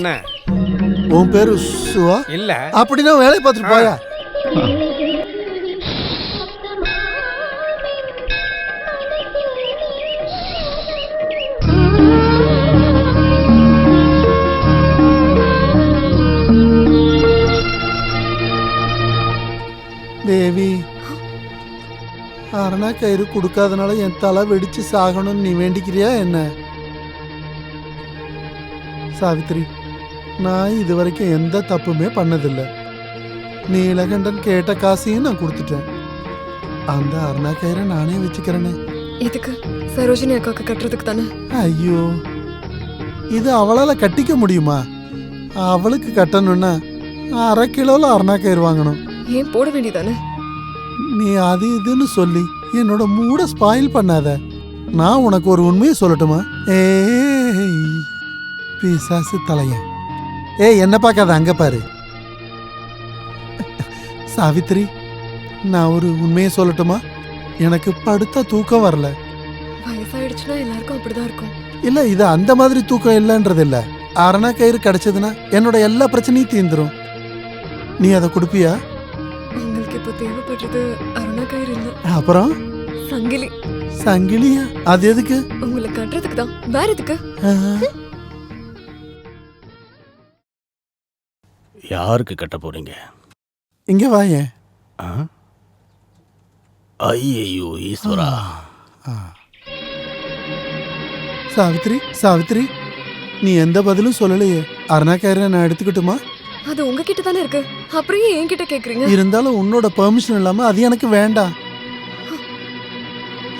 என்ன? உன் பேரு சுவா? இல்ல. அப்படின்னா வேலையை பார்த்துட்டு போயா. தேவி, அரணா கயிறு கொடுக்காதனால என் தலை வெடிச்சு சாகணும்னு நீ வேண்டிக்கிறியா என்ன? சாவித்ரி, நான் இது வரைக்கும் எந்த தப்புமே பண்ணதில்லை. நீலகண்டன் கேட்ட காசையும் நான் கொடுத்துட்டேன். அந்த அரணா கயிறை நானே வச்சுக்கிறேனே. இதுக்கு சரோஜினி அக்காக்கு கட்டுறதுக்கு தானே? ஐயோ, இது அவளால கட்டிக்க முடியுமா? அவளுக்கு கட்டணும்னா 1/2 கிலோல அரணா கயிறு வாங்கணும். ஏன் போட வேண்டியதானே? நீ அது இதுன்னு சொல்லி என்னோட மூட ஸ்பாயில் பண்ணாத. நான் உனக்கு ஒரு உண்மையை சொல்லட்டுமா? ஏய் பிசாசு தலையன், என்ன பார்க்காத, அங்க பாரு. சாவித்ரி, நான் ஒரு உண்மையை சொல்லட்டுமா? எனக்கு படுத்த தூக்கம் வரல. வயசாயிடுச்சுன்னா எல்லாருக்கும் அப்படிதான் இருக்கும். இல்ல, இது அந்த மாதிரி தூக்கம் இல்லைன்றது இல்ல. அரணா கயிறு கிடைச்சதுன்னா என்னோட எல்லா பிரச்சனையும் தீந்துரும். நீ அதை கொடுப்பியா? உங்களுக்கு இப்ப தேவைப்படுறது அருணா கயிறு இல்ல, அப்புறம் சங்கிலி. சங்கிலியா? அது எதுக்கு? உங்களை கட்டுறதுக்கு தான். வேற எதுக்கு? யாருக்கு கட்ட போறீங்க? இங்க வாயேன். ஐயோ ஈஸ்வரா. சாவித்ரி, சாவித்ரி, நீ எந்த பதிலும் சொல்லலையே. அரணா கயிறை நான் எடுத்துக்கிட்டுமா? அது உங்ககிட்ட தானே இருக்கு, அப்புறம் ஏன் என்கிட்ட கேக்குறீங்க? இருந்தாலும் உன்னோட பெர்மிஷன் இல்லாம அது எனக்கு வேண்டாம்.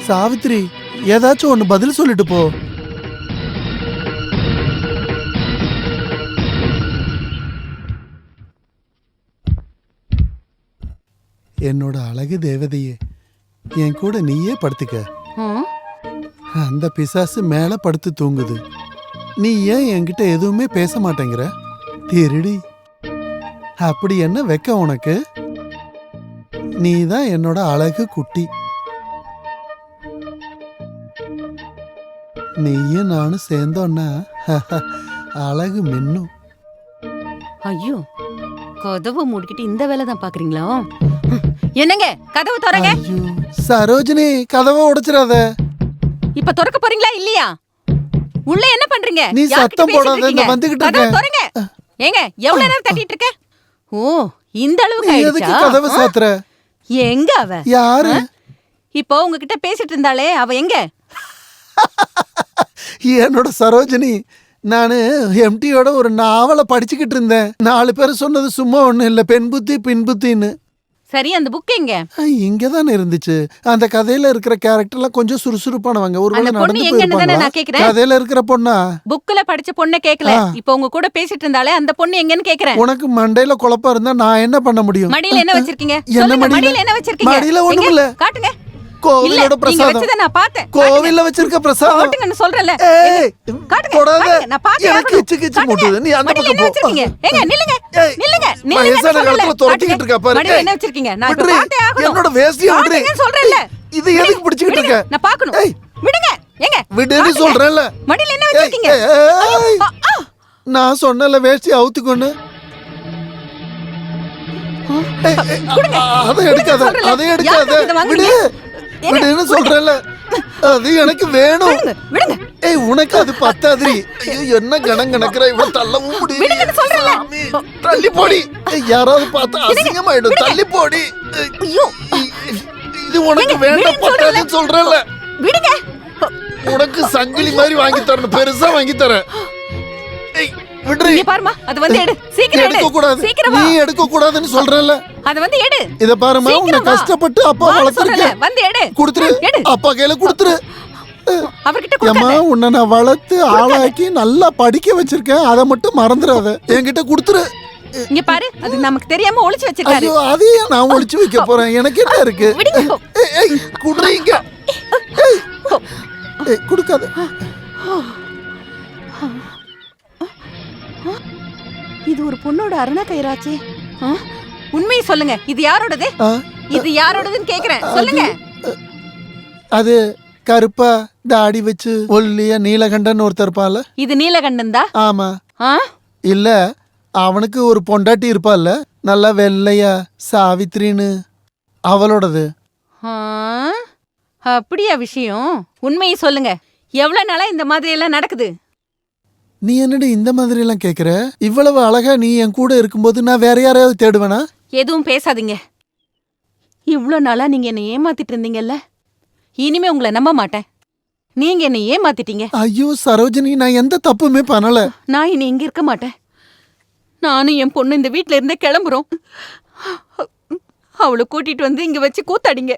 சாவித்ரி, ஏதாச்சும் ஒண்ணு பதில் சொல்லிட்டு போ. என்னோட அழகு தேவதையே, என் கூட நீயே படுத்துக்க. அந்த பிசாசு மேல படுத்து தூங்குது. நீ ஏன் என்கிட்ட எதுவுமே பேச மாட்டேங்கிற? திருடி, அப்படி என்ன வெக்க உனக்கு? நீதான் என்னோட அழகு குட்டி. நீயும் நானும் சேர்ந்தோன்னா அழகு மின்னும். ஐயோ, கதவை மூடிக்கிட்டு இந்த வேலை தான் பாக்குறீங்களா? என்னங்க, கதவு திறங்க. ஐயோ, சரோஜினி, கதவை உடைச்சிடாத. இப்ப திறக்க போறீங்களா இல்லையா? உள்ள என்ன பண்றீங்க? நீ சத்தம் போடாத, நான் வந்துகிட்டு கதவு இருக்கேன். திறங்க. ஏங்க, எவ்வளவு நேரம் தட்டிட்டு இருக்க? ஓ, இந்த அளவுக்கு நீ எதுக்கு ஆயிடுச்சா? கதவை சாத்துற? எங்க அவ? யாரு? இப்போ உங்ககிட்ட பேசிட்டு இருந்தாலே அவ எங்க? என்னோட சரோஜினி. நானு எம்டியோட ஒரு நாவலை படிச்சுக்கிட்டு இருந்தேன். 4 பேர் சொன்னது சும்மா ஒண்ணு இல்ல, பெண் புத்தி பின் புத்தின்னு. சரி, அந்த புக் எங்க? இங்கதான் இருந்துச்சு. அந்த கதையில இருக்கிற கேரக்டர்லாம் கொஞ்சம் சுறுசுறுப்பானவங்க. ஒருவேளை அந்த பொண்ணு நடந்து எங்கன்னு தானே போயிருப்பாங்களா? நான் கேக்குறேன். கதையில இருக்கிற பொண்ணா? புக்ல படிச்ச பொண்ணு கேக்கல. இப்போ உங்க கூட பேசிட்டு இருந்தாலே அந்த பொண்ணு எங்கன்னு கேக்குறேன். உனக்கு மண்டையில குழப்பம் இருந்தா நான் என்ன பண்ண முடியும்? மடியில என்ன வச்சிருக்கீங்க? என்ன சொல்லுங்க, மடியில? மடியில என்ன வச்சிருக்கீங்க? மடியில ஒண்ணும் இல்ல. காட்டுங்க. கோவிலோட நீங்க பிரசாதம். வச்சத நான் பார்த்தேன். கோவில்ல வச்சிருக்க பிரசாதம். காட்டுங்கன்னு சொல்றல. ஏய், காட்டுங்க. தொடாத. காட்டுங்க, நான் பார்த்தேன். எனக்கு கிச்சு கிச்சு மூட்டுது. நீ அந்த மடியில பக்கம் என்ன போ. வச்சிருக்கீங்க? ஏங்க, நில்லுங்க. ஏய், நில்லுங்க. வயசான நில்லுங்க. காலத்துல துரத்திக்கிட்டு இருக்கா பாரு. மடியில என்ன வச்சிருக்கீங்க? நான் இப்ப விட்ரு. பார்த்தே ஆகணும். என்னோட வேஷ்டியை விட்ரு. காட்டுங்கன்னு சொல்றேன்ல. இது எதுக்கு பிடிச்சிக்கிட்டு இருக்க? நான் பார்க்கணும். ஏய், விடுங்க. ஏங்க, விடுன்னு சொல்றேன்ல. மடியில என்ன வச்சிருக்கீங்க? ஏய், நான் சொன்னல வேஷ்டி அவுத்துக்கொண்டு. அதை எடுக்காத, அதை எடுக்காத. விடு, விடுன்னு சொல்றேன்ல. அது எனக்கு வேணும். விடுங்க. ஏய், உனக்கு அது பத்தாதிரி. ஐயோ, என்ன கணம் கணக்குற, இவ்வளவு தள்ளவும் முடியல. சாமி, தள்ளி போடி. யாராவது பார்த்தா அசிங்கமாயிடும். தள்ளி போடி. ஐயோ, இது உனக்கு வேண்டாம், பத்தாதுன்னு சொல்றேன்ல. விடுங்க. உனக்கு சங்கிலி மாதிரி வாங்கி தரணும், பெருசா வாங்கி தரேன். ஏய், விடுறி. இங்க பாருமா, அது வந்து எடு. சீக்கிரம் எடு. எடுக்க கூடாது. சீக்கிரம் நீ வா. எடுக்க கூடாதுன்னு சொல்றேன்ல. அது வந்து எடு. இத பாருமா, உன்னை சீக்கிரம் வா. கஷ்டப்பட்டு அப்பா வா வளர்த்திருக்கேன். சொல்றேன். வந்து எடு. குடுத்துரு. எடு. அப்பா கையில குடுத்துரு. அவர்கிட்ட ஏம்மா, கொடுக்காத. உன்னை நான் வளர்த்து ஆளாக்கி நல்லா படிக்க வச்சிருக்கேன். அதை மட்டும் மறந்துடாத. என்கிட்ட குடுத்துரு. இங்க பாரு, அது நமக்கு தெரியாம ஒளிச்சு வச்சிருக்காரு. ஐயோ, அதையே நான் ஒளிச்சு வைக்க போறேன். எனக்கு என்ன இருக்கு? விடுங்க. ஏய், குடுறீங்க. ஏய், ஏய், குடுக்காத. இது ஒரு பொண்ணோட அருணா கயிறாச்சே. உண்மையை சொல்லுங்க, இது யாரோடது? ஆ, இது யாரோடதுன்னு கேக்குறேன். சொல்லுங்க. அது கருப்பா தாடி வச்சு ஒல்லியா நீலகண்டன் ஒருத்தர் இருப்பான்ல. இது நீலகண்டன் தான். ஆமா. இல்ல அவனுக்கு ஒரு பொண்டாட்டி இருப்பால்ல, நல்லா வெள்ளையா சாவித்ரின்னு, அவளோடது. ஆ, அப்படியா விஷயம்? உண்மையை சொல்லுங்க. எவ்வளவு நாளா இந்த மாதிரி எல்லாம் நடக்குது? நீ என்னடி இந்த மாதிரி எல்லாம் கேக்குற? இவ்வளவு அழகா நீ என் கூட இருக்கும்போது நான் வேற யாரையாவது தேடுவேனா? எதுவும் பேசாதீங்க. இவ்ளோ நாளா நீங்க என்னை ஏமாத்திட்டு இருந்தீங்கல்ல, இனிமே உங்களை நம்ப மாட்டேன். நீங்க என்னை ஏமாத்திட்டீங்க. ஐயோ சரோஜினி, நான் எந்த தப்புமே பண்ணல. நான் இனி இங்க இருக்க மாட்டேன். நானும் என் பொண்ணு இந்த வீட்ல இருந்தே கிளம்புறோம். அவளை கூட்டிட்டு வந்து இங்க வச்சு கூத்தாடிங்க.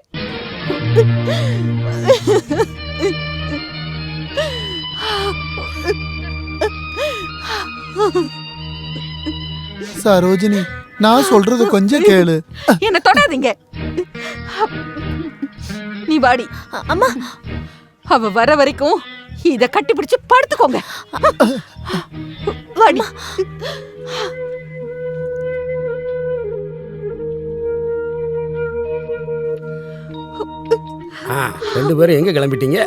சரோஜினி, நான் சொல்றது கொஞ்சம் கேளு. என்ன தொடாதீங்க. நீ வாடி. அம்மா, அவ வர வரைக்கும் இத கட்டிப்பிடிச்சு படுத்துக்கோங்க. வாடி. ரெண்டு பேரும் எங்க கிளம்பிட்டீங்க?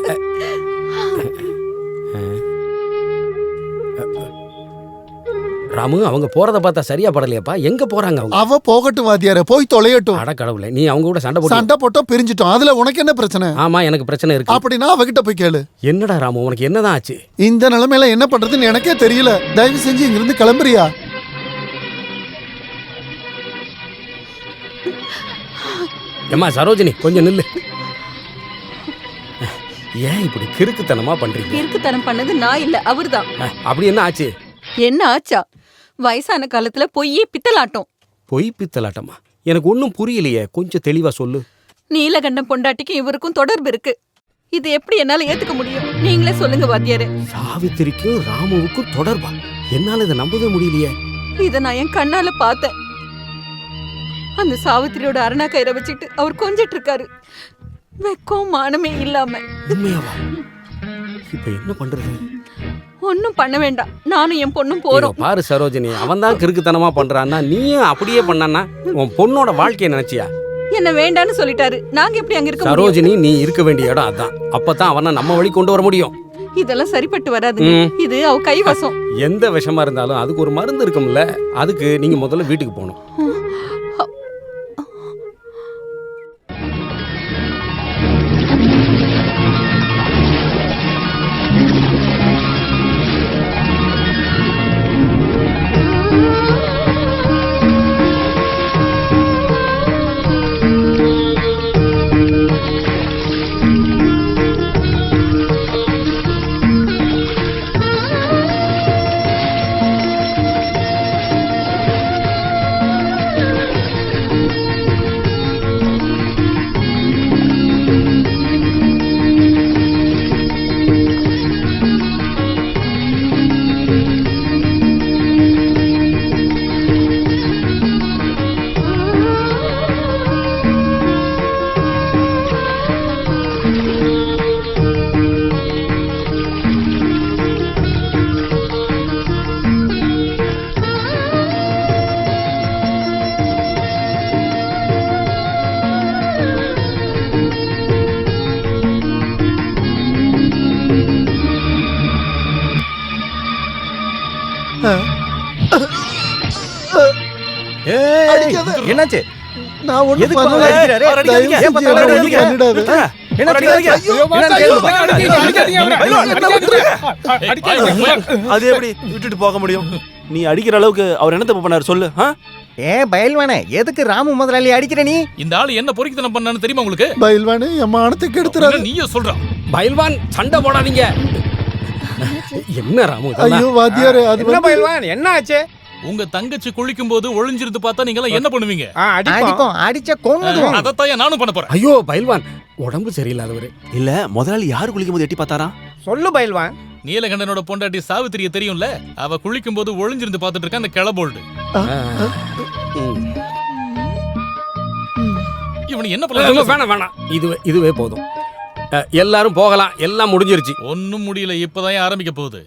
ராமு, அவங்க போறத பார்த்தா சரியா படலையாப்பா. எங்க போறாங்க அவங்க? அவ போகட்டும் வாத்தியார, போய் தொலையட்டும். அட கடவுளே, நீ அவங்க கூட சண்டை போட்டு. சண்டை போட்டோம், பிரிஞ்சிட்டோம். அதுல உனக்கு என்ன பிரச்சனை? ஆமா, எனக்கு பிரச்சனை இருக்கு. அப்படின்னா அவகிட்ட போய் கேளு. என்னடா ராமு, உனக்கு என்னதான் ஆச்சு? இந்த நிலைமையில என்ன பண்றதுன்னு எனக்கே தெரியல. தயவு செஞ்சு இங்கிருந்து கிளம்புறியா? ஏம்மா சரோஜினி, கொஞ்சம் நில்லு. ஏன் இப்படி கிறுக்குத்தனமா பண்றீங்க? இருக்குத்தனம் பண்ணது நான் இல்ல, அவர்தான். அப்படி என்ன ஆச்சு? என்ன ஆச்சா? வயசான காலத்துல பொய்யே பித்தலாட்டம். பொய் பித்தலாட்டமா? எனக்கு ஒன்றும் புரியலையே, கொஞ்சம் தெளிவா சொல்லு. நீலகண்டம் பொண்டாட்டிக்கும் இவருக்கும் தொடர்பு இருக்கு. இது எப்படி என்னால ஏத்துக்க முடியும்? நீங்களே சொல்லுங்க வாத்தியாரே. சாவித்திரிக்கும் ராமுவுக்கும் தொடர்பா? என்னால இதை நம்பவே முடியலையே. இத நான் என் கண்ணால பார்த்தேன். அந்த சாவித்திரியோட அரணா கயிறை வச்சுட்டு அவர் கொஞ்சிட்டு இருக்காரு. வெக்கம் மானமே இல்லாம. உண்மையாவா? இப்ப என்ன பண்றது? ஒன்னும் பண்ண வேண்டாம். நானும் என் பொண்ணும் போறோம். பாரு சரோஜினி, அவன் தான் கிறுக்குத்தனமா பண்றான்னா நீயும் அப்படியே பண்ணானா உன் பொண்ணோட வாழ்க்கையை நினைச்சியா? என்ன வேண்டான்னு சொல்லிட்டாரு. நாங்க எப்படி அங்க இருக்க முடியும்? சரோஜினி, நீ இருக்க வேண்டிய இடம் அதான். அப்பதான் அவனை நம்ம வழி கொண்டு வர முடியும். இதெல்லாம் சரிப்பட்டு வராதுங்க. இது அவ கைவசம். எந்த விஷமா இருந்தாலும் அதுக்கு ஒரு மருந்து இருக்கும்ல. அதுக்கு நீங்க முதல்ல வீட்டுக்கு போகணும். என்னாச்சு? நான் ஒண்ணும் எதுக்கு பண்ணல. அடிக்கிறாரு? தயவு செஞ்சு ஏன் பார்த்தாலும் என்னை அடிக்கிறீங்க? பண்ணிடாத. அது எப்படி விட்டுட்டு போக முடியும்? நீ அடிக்கிற அளவுக்கு அவர் என்ன தப்பு பண்ணாரு சொல்லு. ஏன் பயல்வானே, எதுக்கு ராமு முதலாளி அடிக்கிற நீ? இந்த ஆளு என்ன பொறுக்கித்தனம் பண்ணான்னு தெரியுமா உங்களுக்கு? பயில்வானே, என் மானத்தை கெடுத்துறாரு. நீயே சொல்ற. பயில்வான், சண்டை போடாதீங்க. என்ன ராமு இதெல்லாம்? ஐயோ வாத்தியாரே, அது என்ன பயல்வான், என்ன ஆச்சு? உங்க தங்கச்சி குளிக்கும் போது ஒளிஞ்சிருந்து பார்த்தா நீங்க எல்லாம் என்ன பண்ணுவீங்க? அடிப்போம், அடிச்ச கொன்னுடுவோம். அதத்தான் நானும் பண்ண போறேன். ஐயோ பயில்வான், உடம்பு சரியில்லாதவரு. இல்ல முதலாளி யாரு குளிக்கும் போது எட்டி பார்த்தாரா? சொல்லு பயல்வான். நீலகண்டனோட பொண்டாட்டி சாவித்திரிய தெரியும்ல, அவ குளிக்கும் போது ஒளிஞ்சிருந்து பார்த்துட்டு இருக்க அந்த கிளபோல்டு. இவனு என்ன பண்ண? வேணாம், இதுவே போதும். எல்லாரும் போகலாம், எல்லாம் முடிஞ்சிருச்சு. ஒன்னும் முடியல, இப்பதான் ஆரம்பிக்க போகுது.